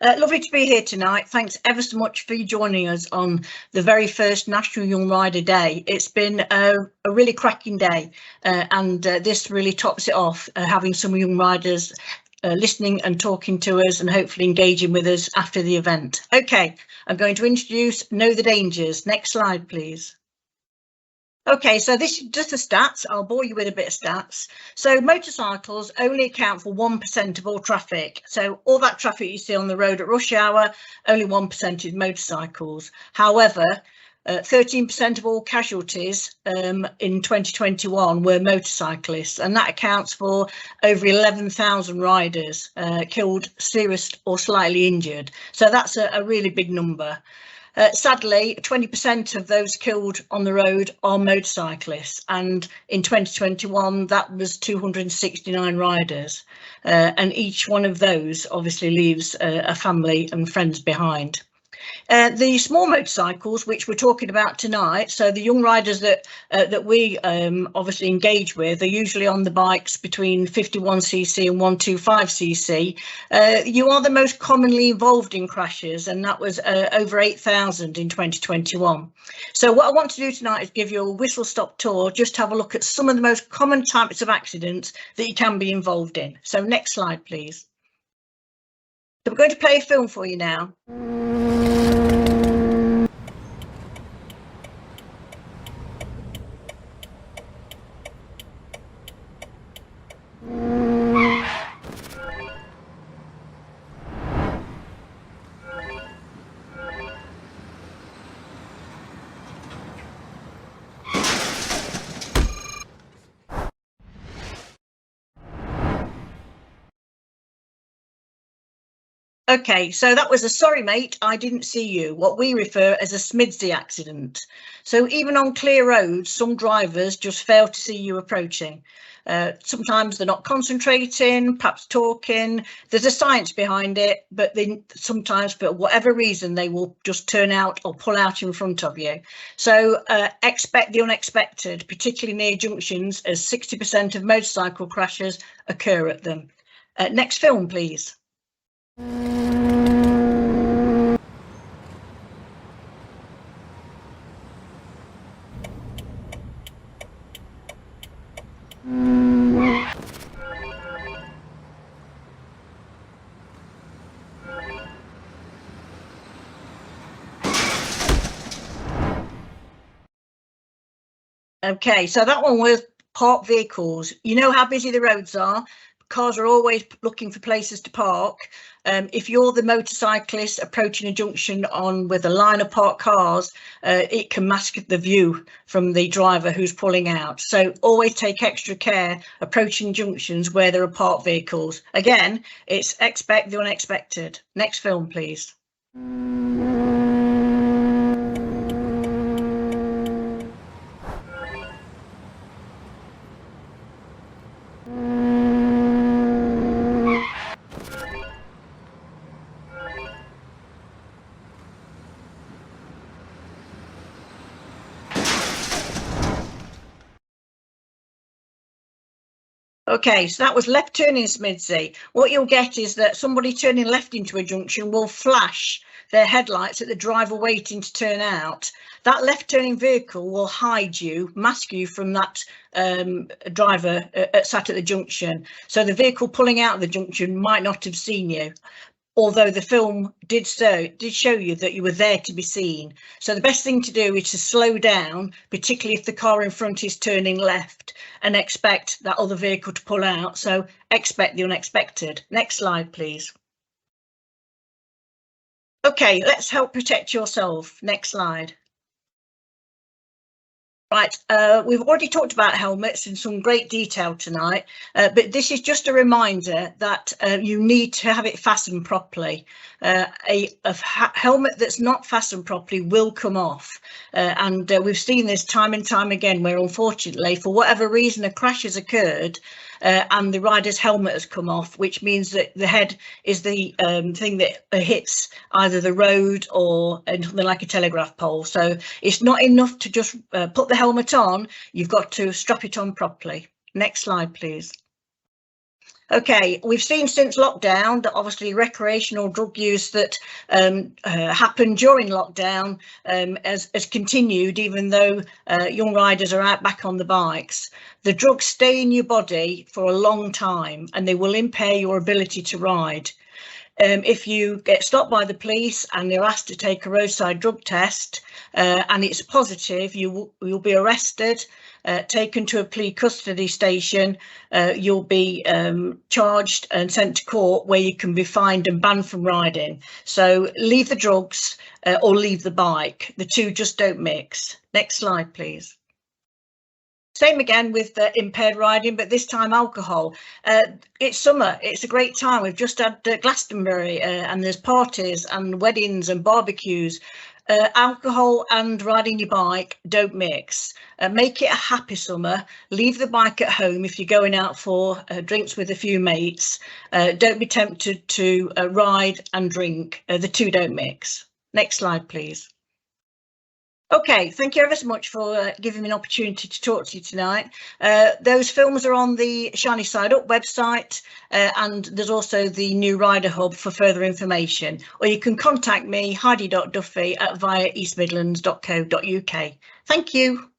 Lovely to be here tonight. Thanks ever so much for you joining us on the very first National Young Rider Day. It's been a really cracking day, and this really tops it off, having some young riders listening and talking to us and hopefully engaging with us after the event. Okay, I'm going to introduce Know the Dangers. Next slide, please. Okay, so this is just the stats. I'll bore you with a bit of stats. So motorcycles only account for 1% of all traffic. So all that traffic you see on the road at rush hour, only 1% is motorcycles. However, 13% of all casualties in 2021 were motorcyclists, and that accounts for over 11,000 riders killed, serious or slightly injured. So that's a really big number. Sadly, 20% of those killed on the road are motorcyclists, and in 2021 that was 269 riders, and each one of those obviously leaves a family and friends behind. The small motorcycles, which we're talking about tonight, so the young riders that we obviously engage with, are usually on the bikes between 51cc and 125cc. You are the most commonly involved in crashes, and that was over 8,000 in 2021. So what I want to do tonight is give you a whistle-stop tour, just to have a look at some of the most common types of accidents that you can be involved in. So next slide, please. So we're going to play a film for you now. Okay, so that was a sorry mate, I didn't see you, what we refer as a Smidsy accident. So even on clear roads, some drivers just fail to see you approaching. Sometimes they're not concentrating, perhaps talking. There's a science behind it, but then sometimes for whatever reason, they will just turn out or pull out in front of you. So expect the unexpected, particularly near junctions, as 60% of motorcycle crashes occur at them. Next film, please. Okay, so that one was parked vehicles. You know how busy the roads are. Cars are always looking for places to park. If you're the motorcyclist approaching a junction on with a line of parked cars, it can mask the view from the driver who's pulling out. So always take extra care approaching junctions where there are parked vehicles. Again, it's expect the unexpected. Next film, please. Okay, so that was left turning Smidsy. What you'll get is that somebody turning left into a junction will flash their headlights at the driver waiting to turn out. That left turning vehicle will hide you, mask you from that driver sat at the junction. So the vehicle pulling out of the junction might not have seen you, although the film did show you that you were there to be seen. So the best thing to do is to slow down, particularly if the car in front is turning left, and expect that other vehicle to pull out. So expect the unexpected. Next slide, please. Okay, let's help protect yourself. Next slide. Right, we've already talked about helmets in some great detail tonight, but this is just a reminder that you need to have it fastened properly. A helmet that's not fastened properly will come off, and we've seen this time and time again where unfortunately for whatever reason a crash has occurred and the rider's helmet has come off, which means that the head is the thing that hits either the road or something like a telegraph pole. So it's not enough to just put the helmet on, you've got to strap it on properly. Next slide, please. Okay, we've seen since lockdown that obviously recreational drug use that happened during lockdown has continued, even though young riders are out back on the bikes. The drugs stay in your body for a long time and they will impair your ability to ride. If you get stopped by the police and you're asked to take a roadside drug test and it's positive, you'll be arrested, taken to a police custody station. You'll be charged and sent to court where you can be fined and banned from riding. So leave the drugs or leave the bike. The two just don't mix. Next slide, please. Same again with impaired riding, but this time alcohol. It's summer, it's a great time. We've just had Glastonbury and there's parties and weddings and barbecues. Alcohol and riding your bike don't mix. Make it a happy summer. Leave the bike at home if you're going out for drinks with a few mates. Don't be tempted to ride and drink. The two don't mix. Next slide, please. Okay, thank you ever so much for giving me an opportunity to talk to you tonight. Those films are on the Shiny Side Up website, and there's also the new Rider Hub for further information, or you can contact me, heidi.duffy@viaeastmidlands.co.uk. Thank you.